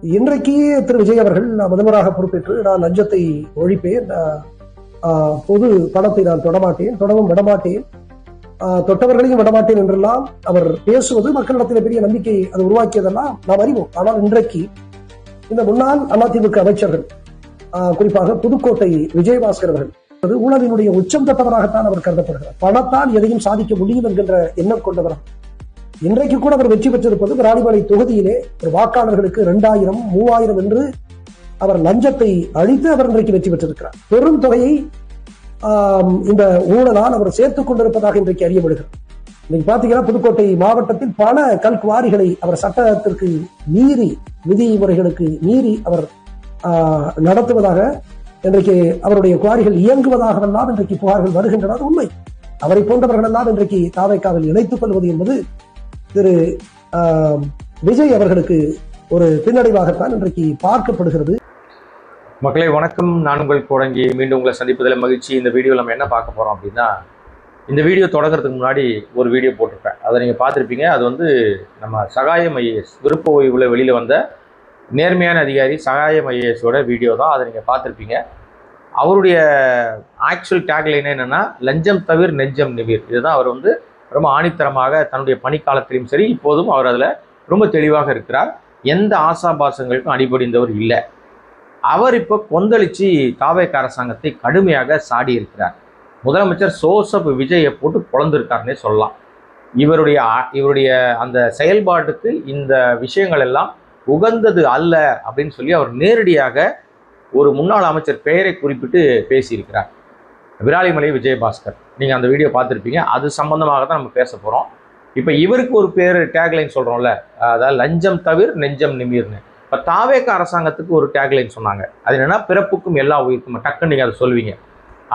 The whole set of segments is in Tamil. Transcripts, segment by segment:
இன்றைக்கு திரு விஜய் அவர்கள் முதல்வராக பொறுப்பேற்று நான் லஞ்சத்தை ஒழிப்பேன், பொது பணத்தை நான் தொடமாட்டேன், தொடவும் விடமாட்டேன், தொட்டவர்களையும் விடமாட்டேன் என்றெல்லாம் அவர் பேசுவது மக்களிடத்தில் பெரிய நம்பிக்கை அது உருவாக்கியதெல்லாம் நாம் அறிவோம். ஆனால் இன்றைக்கு இந்த முன்னாள் அதிமுக அமைச்சர்கள், குறிப்பாக புதுக்கோட்டை விஜயபாஸ்கர் அவர்கள் ஊழலினுடைய உச்சம் தொட்டவராகத்தான் அவர் கருதப்படுகிறார். பணத்தால் எதையும் சாதிக்க முடியும் என்கின்ற எண்ணம் கொண்டவர். இன்றைக்கு கூட அவர் வெற்றி பெற்றிருப்பது விராலிமலை தொகுதியிலே ஒரு வாக்காளர்களுக்கு 2000, 3000 என்று அவர் லஞ்சத்தை அளித்து அவர் இன்றைக்கு வெற்றி பெற்றிருக்கிறார். பெரும் தொகையை இந்த ஊழலால் அவர் சேர்த்துக் கொண்டிருப்பதாக இன்றைக்கு அறியப்படுகிறது. இன்னைக்கு பாத்தீங்கன்னா புதுக்கோட்டை மாவட்டத்தில் பல கல்குவாரிகளை அவர் சட்டத்திற்கு மீறி, விதிமுறைகளுக்கு மீறி அவர் நடத்துவதாக, இன்றைக்கு அவருடைய குவாரிகள் இயங்குவதாகவெல்லாம் இன்றைக்கு புகார்கள் வருகின்றன. உண்மை. அவரை போன்றவர்கள் எல்லாம் இன்றைக்கு தாவேக்காவில் இணைத்துக் கொள்வது என்பது திரு விஜய் அவர்களுக்கு ஒரு பின்னடைவாகத்தான் இன்றைக்கு பார்க்கப்படுகிறது. மக்களை வணக்கம். நான் உங்கள் கோடங்கி மீண்டும் உங்களை சந்திப்பதில் மகிழ்ச்சி. இந்த வீடியோவில் நம்ம என்ன பார்க்க போகிறோம் அப்படின்னா, இந்த வீடியோ தொடங்குறதுக்கு முன்னாடி ஒரு வீடியோ போட்டிருப்பேன், அதை நீங்கள் பார்த்துருப்பீங்க. அது வந்து நம்ம சகாயம் ஐஏஎஸ் விருப்ப ஓய்வில் வெளியில் வந்த நேர்மையான அதிகாரி சகாயம் ஐஏஎஸோட வீடியோ தான். அதை நீங்கள் பார்த்துருப்பீங்க. அவருடைய ஆக்சுவல் டேக்லைன் என்னென்னா, லஞ்சம் தவிர நெஞ்சம் நிமிர். இதுதான் அவர் வந்து ரொம்ப ஆணித்தரமாக தன்னுடைய பணிக்காலத்திலும் சரி இப்போதும் அவர் அதில் ரொம்ப தெளிவாக இருக்கிறார். எந்த ஆசாபாசங்களுக்கும் அடிபடிந்தவர் இல்லை. அவர் இப்போ கொந்தளிச்சு தாவேக அரசாங்கத்தை கடுமையாக சாடி இருக்கிறார். முதலமைச்சர் சோசப் விஜயை போட்டு பொழந்திருக்காருன்னே சொல்லலாம். இவருடைய அந்த செயல்பாட்டுக்கு இந்த விஷயங்கள் எல்லாம் உகந்தது அல்ல அப்படின்னு சொல்லி அவர் நேரடியாக ஒரு முன்னாள் அமைச்சர் பெயரை குறிப்பிட்டு பேசியிருக்கிறார். விராலிமலை விஜயபாஸ்கர், நீங்கள் அந்த வீடியோ பார்த்துருப்பீங்க. அது சம்பந்தமாக தான் நம்ம பேச போகிறோம். இப்போ இவருக்கு ஒரு பேர் டேக்லைன் சொல்கிறோம்ல, அதாவது லஞ்சம் தவிர நெஞ்சம் நிமிர்னு. இப்போ தாவேக அரசாங்கத்துக்கு ஒரு டேக்லைன் சொன்னாங்க. அது என்னென்னா, பிறப்புக்கும் எல்லா உயிருக்கும். டக்குன்னு நீங்கள் அதை சொல்லுவீங்க.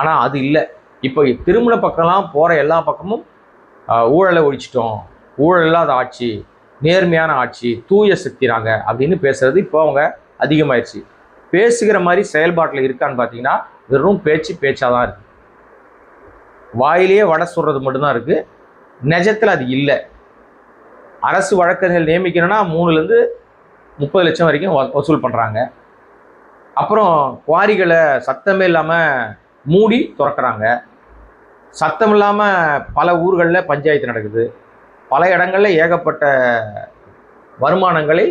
ஆனால் அது இல்லை. இப்போ திருமண பக்கம்லாம் போகிற எல்லா பக்கமும் ஊழலை ஒழிச்சிட்டோம், ஊழல் இல்லாத ஆட்சி, நேர்மையான ஆட்சி, தூய சக்திறாங்க அப்படின்னு பேசுறது இப்போ அவங்க அதிகமாகிடுச்சு. பேசுகிற மாதிரி செயல்பாட்டில் இருக்கான்னு பார்த்தீங்கன்னா, வெறும் பேச்சாக தான் இருக்குது. வாயிலேயே வடை சொல்கிறது மட்டும்தான் இருக்குது. நிஜத்தில் அது இல்லை. அரசு வழக்கறிஞர்கள் நியமிக்கணும்னா 3 to 30 லட்சம் வரைக்கும் வசூல் பண்ணுறாங்க. அப்புறம் குவாரிகளை சத்தமே இல்லாமல் மூடி திறக்கிறாங்க. சத்தம் இல்லாமல் பல ஊர்களில் பஞ்சாயத்து நடக்குது. பல இடங்களில் ஏகப்பட்ட வருமானங்களை,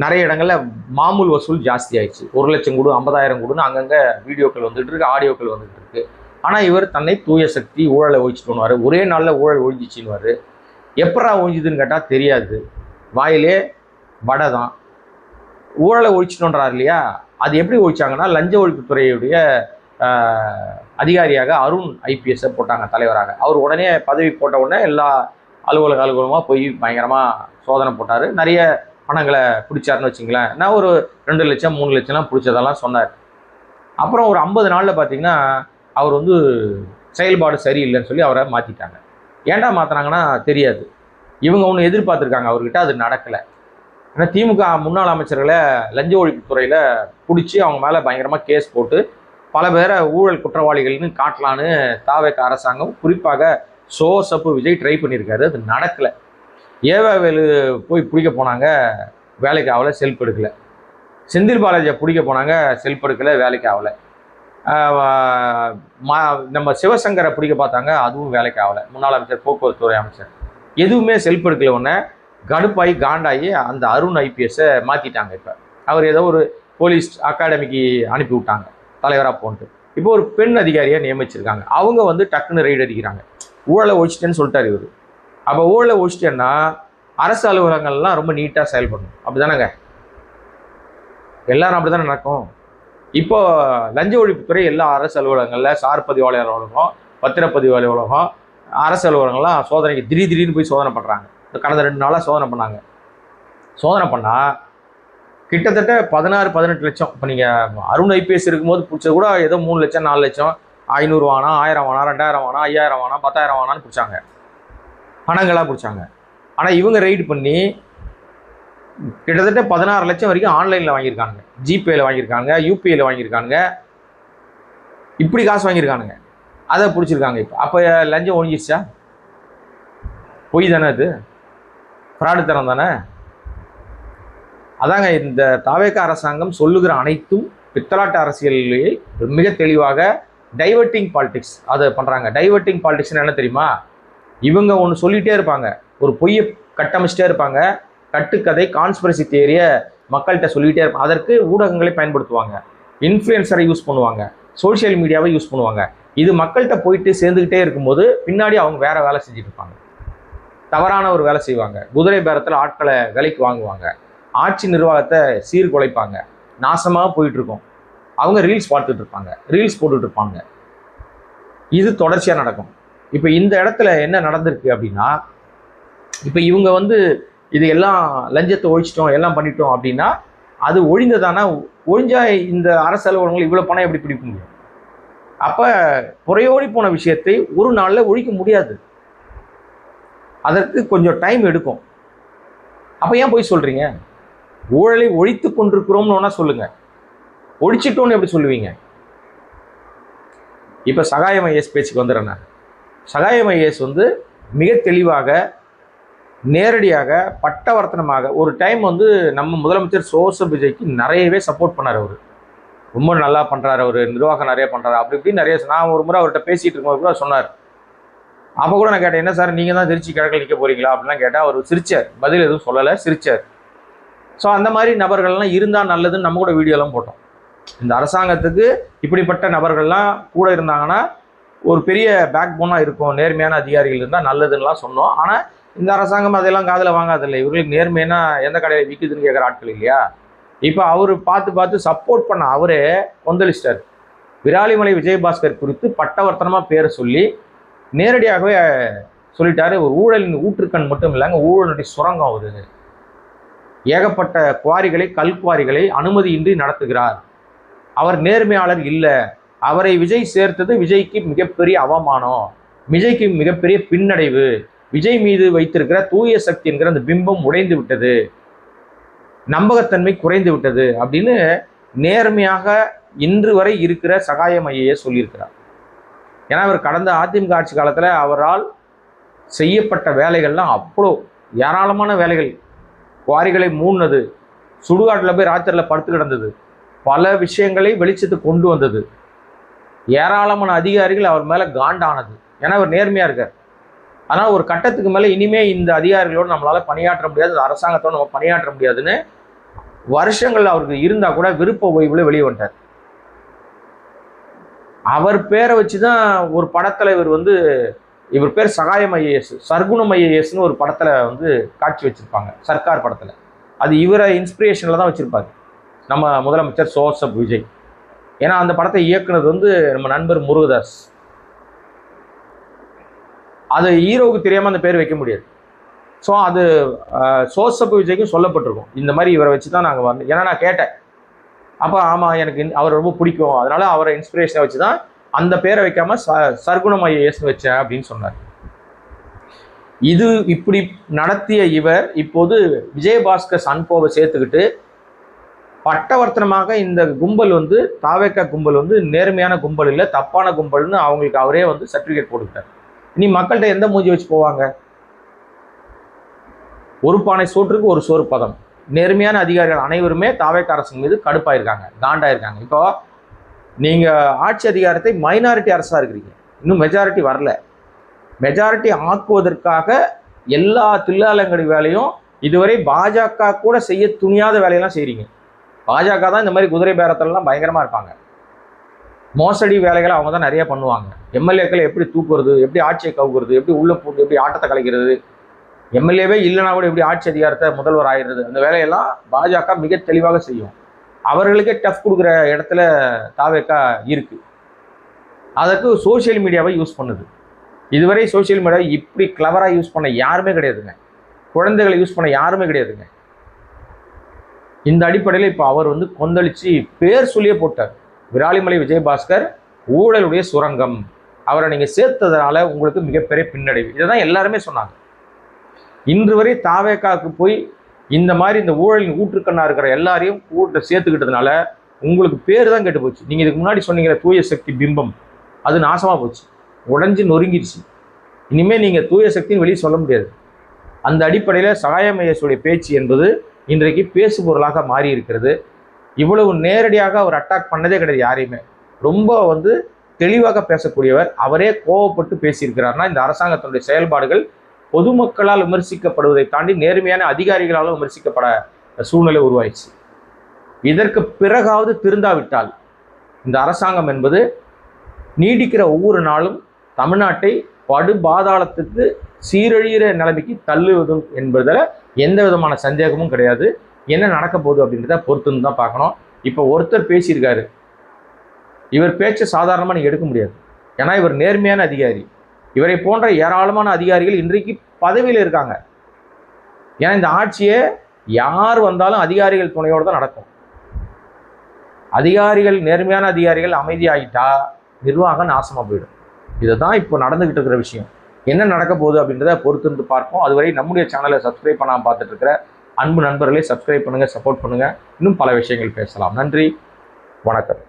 நிறைய இடங்களில் மாமூல் வசூல் ஜாஸ்தி ஆயிடுச்சு. 1 லட்சம் கொடு, 50,000 கொடுன்னு அங்கங்கே வீடியோக்கள் வந்துட்டு இருக்கு, ஆடியோக்கள் வந்துட்டு இருக்கு. ஆனால் இவர் தன்னை தூய சக்தி, ஊழலை ஒழிச்சிட்டுவார். ஒரே நாளில் ஊழல் ஒழிஞ்சிச்சின்னுவார். எப்படா ஒழிஞ்சுதுன்னு கேட்டால் தெரியாது. வாயிலே வடை தான். ஊழலை ஒழிச்சிட்டோன்றார் இல்லையா? அது எப்படி ஒழிச்சாங்கன்னா, லஞ்ச ஒழிப்புத்துறையுடைய அதிகாரியாக அருண் ஐபிஎஸ்ஸை போட்டாங்க தலைவராக. அவர் உடனே பதவி போட்ட உடனே எல்லா அலுவலகமாக போய் பயங்கரமாக சோதனை போட்டார். நிறைய பணங்களை பிடிச்சாருன்னு வச்சுங்களேன். நான் ஒரு 2 லட்சம் 3 லட்சம்லாம் பிடிச்சதெல்லாம் சொன்னார். அப்புறம் ஒரு 50 நாளில் பார்த்தீங்கன்னா அவர் வந்து செயல்பாடு சரியில்லைன்னு சொல்லி அவரை மாற்றிட்டாங்க. ஏன்டா மாற்றினாங்கன்னா தெரியாது. இவங்க ஒன்று எதிர்பார்த்துருக்காங்க அவர்கிட்ட, அது நடக்கலை. ஏன்னா திமுக முன்னாள் அமைச்சர்களை லஞ்ச ஒழிப்புத்துறையில் பிடிச்சி அவங்க மேலே பயங்கரமாக கேஸ் போட்டு பல பேரை ஊழல் குற்றவாளிகள்னு காட்டலான்னு தாவேக அரசாங்கம், குறிப்பாக சோசப்பு விஜய் ட்ரை பண்ணியிருக்காரு. அது நடக்கலை. ஏவாவேலு போய் பிடிக்க போனாங்க, வேலைக்கு ஆகலை, செல்ஃப் எடுக்கலை. செந்தில் பாலாஜியை பிடிக்க போனாங்க, செல்ஃப் எடுக்கலை, வேலைக்கு ஆகலை. நம்ம சிவசங்கரை பிடிக்க பார்த்தாங்க, அதுவும் வேலைக்கு ஆகலை. முன்னாள் அமைச்சர், போக்குவரத்து துறை அமைச்சர், எதுவுமே செல்ஃப் எடுக்கல. ஒன்று கடுப்பாகி காண்டாகி அந்த அருண் ஐபிஎஸ்ஸை மாற்றிட்டாங்க. இப்போ அவர் ஏதோ ஒரு போலீஸ் அகாடமிக்கு அனுப்பி விட்டாங்க தலைவராக போன்ட்டு. இப்போ ஒரு பெண் அதிகாரியை நியமிச்சிருக்காங்க. அவங்க வந்து டக்குன்னு ரைடு அடிக்கிறாங்க. ஊழலை ஒழிச்சிட்டேன்னு சொல்லிட்டார் இவர். அப்போ ஊழலை ஒழிச்சிட்டேன்னா அரசு அலுவலகங்கள்லாம் ரொம்ப நீட்டாக செயல்படணும். அப்படி தானேங்க? எல்லாரும் அப்படி தானே நடக்கும். இப்போ லஞ்ச ஒழிப்புத்துறை எல்லா அரசு அலுவலகங்களில் சார் பதிவாளர் அலுவலகம், பத்திரப்பதிவு அலுவலகம், அரசு அலுவலகங்கள்லாம் சோதனைக்கு திடீர்னு போய் சோதனை பண்ணுறாங்க. கடந்த 2 நாளாக சோதனை பண்ணாங்க. சோதனை பண்ணால் கிட்டத்தட்ட 16-18 லட்சம். இப்போ நீங்கள் அருண் ஐபிஎஸ் இருக்கும்போது பிடிச்சது கூட ஏதோ 3 லட்சம் 4 லட்சம், 500 வானா, 1000 வானா, 2000 வானா, 5000 வானா, 10,000 வானான்னு பிடிச்சாங்க. பணங்களாக பிடிச்சாங்க. ஆனால் இவங்க ரைடு பண்ணி கிட்டத்தட்ட 16 லட்சம் வரைக்கும் ஆன்லைனில் வாங்கியிருக்காங்க, ஜிபேயில் வாங்கியிருக்காங்க, யூபிஐயில் வாங்கியிருக்காங்க. இப்படி காசு வாங்கியிருக்கானுங்க. அதை பிடிச்சிருக்காங்க. இப்போ அப்போ லஞ்சம் ஒழிஞ்சிருச்சா? பொய் தானே, அது ஃப்ராடு தரம் தானே. அதாங்க இந்த தாவேக அரசாங்கம் சொல்லுகிற அனைத்தும் பித்தலாட்டு அரசியலிலேயே மிக தெளிவாக டைவர்ட்டிங் பாலிடிக்ஸ் அதை பண்ணுறாங்க. டைவர்ட்டிங் பாலிடிக்ஸ்னு என்ன தெரியுமா? இவங்க ஒன்று சொல்லிகிட்டே இருப்பாங்க, ஒரு பொய்யை கட்டமைச்சிட்டே இருப்பாங்க, கட்டுக்கதை கான்ஸ்பிரசி தியரியை மக்கள்கிட்ட சொல்லிகிட்டே இருப்பாங்க. அதற்கு ஊடகங்களை பயன்படுத்துவாங்க, இன்ஃப்ளூயன்சரை யூஸ் பண்ணுவாங்க, சோஷியல் மீடியாவை யூஸ் பண்ணுவாங்க. இது மக்கள்கிட்ட போயிட்டு சேர்ந்துக்கிட்டே இருக்கும்போது பின்னாடி அவங்க வேற வேலை செஞ்சுட்டு இருப்பாங்க, தவறான ஒரு வேலை செய்வாங்க. குதிரை பேரத்தில் ஆட்களை விலைக்கு வாங்குவாங்க, ஆட்சி நிர்வாகத்தை சீர்குலைப்பாங்க, நாசமாக போயிட்டு இருக்கோம். அவங்க ரீல்ஸ் பார்த்துட்டு இருப்பாங்க, ரீல்ஸ் போட்டுட்டு இருப்பாங்க. இது தொடர்ச்சியாக நடக்கும். இப்போ இந்த இடத்துல என்ன நடந்திருக்கு அப்படின்னா, இப்போ இவங்க வந்து இது எல்லாம் லஞ்சத்தை ஒழிச்சிட்டோம் எல்லாம் பண்ணிட்டோம் அப்படின்னா அது ஒழிந்ததானா? ஒழிஞ்சா இந்த அரசு அலுவலகங்கள் இவ்வளோ பணம் எப்படி பிடிக்க முடியும்? அப்போ புறையோடி போன விஷயத்தை ஒரு நாளில் ஒழிக்க முடியாது, அதற்கு கொஞ்சம் டைம் எடுக்கும். அப்போ ஏன் போய் சொல்கிறீங்க? ஊழலை ஒழித்து கொண்டிருக்கிறோம்னு வேணா சொல்லுங்க, ஒழிச்சிட்டோன்னு எப்படி சொல்லுவீங்க? இப்போ சகாயம் ஐஏஎஸ் பேச்சுக்கு வந்துடுறேன். சகாயம் ஐஏஎஸ் வந்து மிக தெளிவாக நேரடியாக பட்டவர்த்தனமாக ஒரு டைம் வந்து நம்ம முதலமைச்சர் ஜோசப் விஜய்க்கு நிறையவே சப்போர்ட் பண்ணார். அவர் ரொம்ப நல்லா பண்ணுறாரு, அவர் நிர்வாகம் நிறைய பண்ணுறாரு, அப்படி இப்படின்னு நிறைய. நான் ஒரு முறை அவர்கிட்ட பேசிகிட்டு இருக்கும்போது கூட சொன்னார். அப்போ கூட நான் கேட்டேன், என்ன சார் நீங்கள் தான் திருச்சி கிழக்கில் நிற்க போகிறீங்களா அப்படின்லாம் கேட்டால் அவர் சிரிச்சார், பதில் எதுவும் சொல்லலை, சிரிச்சார். ஸோ அந்த மாதிரி நபர்கள்லாம் இருந்தால் நல்லதுன்னு நம்ம கூட வீடியோலாம் போட்டோம். இந்த அரசாங்கத்துக்கு இப்படிப்பட்ட நபர்கள்லாம் கூட இருந்தாங்கன்னா ஒரு பெரிய பேக் போனாக இருக்கும், நேர்மையான அதிகாரிகள் இருந்தால் நல்லதுன்னெலாம் சொன்னோம். ஆனால் இந்த அரசாங்கம் அதெல்லாம் காதில் வாங்காதில்லை. இவர்களுக்கு நேர்மையான எந்த கடையில் விற்குதுன்னு கேட்குற ஆட்கள் இல்லையா? இப்போ அவர் பார்த்து சப்போர்ட் பண்ண அவரே கொந்தளிச்சிட்டார். விராலிமலை விஜயபாஸ்கர் குறித்து பட்டவர்த்தனமாக பேரை சொல்லி நேரடியாகவே சொல்லிட்டாரு, ஒரு ஊழலின் ஊற்றுக்கண் மட்டும் இல்லைங்க, ஊழலுடைய சுரங்கம் ஆகுது, ஏகப்பட்ட குவாரிகளை கல்குவாரிகளை அனுமதியின்றி நடத்துகிறார், அவர் நேர்மையாளர் இல்லை, அவரை விஜய் சேர்த்தது விஜய்க்கு மிகப்பெரிய அவமானம், விஜய்க்கு மிகப்பெரிய பின்னடைவு, விஜய் மீது வைத்திருக்கிற தூய சக்தி என்கிற அந்த பிம்பம் உடைந்து விட்டது, நம்பகத்தன்மை குறைந்து விட்டது அப்படின்னு நேர்மையாக இன்று வரை இருக்கிற சகாயம் ஐஏஎஸ் சொல்லியிருக்கிறார். ஏன்னா அவர் கடந்த அதிமுக ஆட்சி காலத்தில் அவரால் செய்யப்பட்ட வேலைகள்லாம் அவ்வளோ ஏராளமான வேலைகள், குவாரிகளை மூடினது, சுடுகாட்டில் போய் ராத்திரியில் படுத்து கிடந்தது, பல விஷயங்களை வெளிச்சத்துக்கு கொண்டு வந்தது, ஏராளமான அதிகாரிகள் அவர் மேலே காண்டானது. ஏன்னா அவர் நேர்மையாக இருக்கார். ஆனால் ஒரு கட்டத்துக்கு மேலே இனிமேல் இந்த அதிகாரிகளோடு நம்மளால் பணியாற்ற முடியாது, அரசாங்கத்தோடு நம்ம பணியாற்ற முடியாதுன்னு வருஷங்கள் அவருக்கு இருந்தால் கூட விருப்ப ஓய்வில் வெளியே வந்துட்டார். அவர் பேரை வச்சு தான் ஒரு படத்தில் இவர் பேர் சகாயம் ஐஏஎஸ், சர்க்குணம் ஐஏஎஸ்னு ஒரு படத்தில் காட்சி வச்சுருப்பாங்க, சர்க்கார் படத்தில். அது இவரை இன்ஸ்பிரேஷனில் தான் வச்சுருப்பார் நம்ம முதலமைச்சர் ஜோசப் விஜய். ஏன்னா அந்த படத்தை இயக்குனது நம்ம நண்பர் முருகதாஸ். அது ஹீரோவுக்கு தெரியாமல் அந்த பேர் வைக்க முடியாது. ஸோ அது ஜோசப் விஜய்க்கும் சொல்லப்பட்டிருக்கும், இந்த மாதிரி இவரை வச்சு தான் நாங்கள் வந்து. ஏன்னா நான் கேட்டேன், அப்போ ஆமாம் எனக்கு அவர் ரொம்ப பிடிக்கும், அதனால் அவரை இன்ஸ்பிரேஷனை வச்சு தான் அந்த பேரை வைக்காமல் சர்க்குணம் ஐஏஎஸ் வச்சேன் அப்படின்னு சொன்னார். இது இப்படி நடத்திய இவர் இப்போது விஜயபாஸ்கர் சன்போவை சேர்த்துக்கிட்டு பட்டவர்த்தனமாக இந்த கும்பல் தாவேக்கா கும்பல் நேர்மையான கும்பல் இல்லை, தப்பான கும்பல்னு அவங்களுக்கு அவரே சர்டிஃபிகேட் போட்டுக்கிட்டார். இனி மக்கள்கிட்ட எந்த மூஞ்சி வச்சு போவாங்க? ஒரு பானை சோற்றுக்கு ஒரு சோறு பதம். நேர்மையான அதிகாரிகள் அனைவருமே தாவேக்கா அரசு மீது கடுப்பாயிருக்காங்க, காண்டாயிருக்காங்க. இப்போ நீங்கள் ஆட்சி அதிகாரத்தை மைனாரிட்டி அரசாக இருக்கிறீங்க, இன்னும் மெஜாரிட்டி வரல. மெஜாரிட்டி ஆக்குவதற்காக எல்லா தில்லாலங்கடி வேலையும் இதுவரை பாஜக கூட செய்ய துணியாத வேலையெல்லாம் செய்கிறீங்க. பாஜக தான் இந்த மாதிரி குதிரை பேரத்திலலாம் பயங்கரமாக இருப்பாங்க, மோசடி வேலைகளை அவங்க தான் நிறைய பண்ணுவாங்க. எம்எல்ஏக்களை எப்படி தூக்குறது, எப்படி ஆட்சியை கவுக்குறது, எப்படி உள்ள போட்டு எப்படி ஆட்டத்தை கலைக்கிறது, எம்எல்ஏவே இல்லைனா கூட எப்படி ஆட்சி அதிகாரத்தை முதல்வர் ஆகிடுறது, அந்த வேலையெல்லாம் பாஜக மிக தெளிவாக செய்யும். அவர்களுக்கே டஃப் கொடுக்குற இடத்துல தாவேக்கா இருக்குது. அதற்கு சோசியல் மீடியாவை யூஸ் பண்ணுது. இதுவரை சோசியல் மீடியாவை இப்படி கிளவராக யூஸ் பண்ண யாருமே கிடையாதுங்க, குழந்தைகளை யூஸ் பண்ண யாருமே கிடையாதுங்க. இந்த அடிப்படையில் இப்போ அவர் கொந்தளிச்சு பேர் சொல்லியே போட்டார், விராலிமலை விஜயபாஸ்கர் ஊழலுடைய சுரங்கம், அவரை நீங்கள் சேர்த்ததுனால உங்களுக்கு மிகப்பெரிய பின்னடைவு. இதை தான் எல்லாருமே சொன்னாங்க. இன்று வரை தாவேக்காவுக்கு போய் இந்த மாதிரி இந்த ஊழலின் ஊற்றுக்கண்ணா இருக்கிற எல்லாரையும் கூட்ட சேர்த்துக்கிட்டதுனால உங்களுக்கு பேர் தான் கெட்டு போச்சு. நீங்கள் இதுக்கு முன்னாடி சொன்னீங்கிற தூய சக்தி பிம்பம் அது நாசமாக போச்சு, உடஞ்சி நொறுங்கிடுச்சு. இனிமேல் நீங்கள் தூய சக்தின்னு வெளியே சொல்ல முடியாது. அந்த அடிப்படையில் சகாயம் ஐஏஎஸ் பேச்சு என்பது இன்றைக்கு பேசு பொருளாக மாறி இருக்கிறது. இவ்வளவு நேரடியாக அவர் அட்டாக் பண்ணதே கிடையாது யாரையுமே. ரொம்ப தெளிவாக பேசக்கூடியவர். அவரே கோவப்பட்டு பேசியிருக்கிறார்னா இந்த அரசாங்கத்தினுடைய செயல்பாடுகள் பொதுமக்களால் விமர்சிக்கப்படுவதை தாண்டி நேர்மையான அதிகாரிகளாலும் விமர்சிக்கப்பட சூழ்நிலை உருவாயிடுச்சு. இதற்கு பிறகாவது திருந்தாவிட்டால் இந்த அரசாங்கம் என்பது நீடிக்கிற ஒவ்வொரு நாளும் தமிழ்நாட்டை படுபாதாளத்துக்கு சீரழிகிற நிலைமைக்கு தள்ளுவதும் என்பதில் எந்த விதமான சந்தேகமும் கிடையாது. என்ன நடக்க போகுது அப்படின்றத பொறுத்துன்னு தான் பார்க்கணும். இப்போ ஒருத்தர் பேசியிருக்காரு, இவர் பேச்சை சாதாரணமாக நீங்கள் எடுக்க முடியாது. ஏன்னா இவர் நேர்மையான அதிகாரி. இவரை போன்ற ஏராளமான அதிகாரிகள் இன்றைக்கு பதவியில் இருக்காங்க. ஏன்னா இந்த ஆட்சியே யார் வந்தாலும் அதிகாரிகள் துணையோடு தான் நடக்கும். அதிகாரிகள் நேர்மையான அதிகாரிகள் அமைதியாகிட்டா நிர்வாகம் நாசமாக போயிடும். இதுதான் இப்போ நடந்துகிட்டு இருக்கிற விஷயம். என்ன நடக்க போகுது அப்படின்றத பொறுத்திருந்து பார்ப்போம். அதுவரை நம்முடைய சேனலை சப்ஸ்கிரைப் பண்ணாமல் பார்த்துட்டு இருக்கிற அன்பு நண்பர்களே சப்ஸ்கிரைப் பண்ணுங்கள், சப்போர்ட் பண்ணுங்கள். இன்னும் பல விஷயங்கள் பேசலாம். நன்றி, வணக்கம்.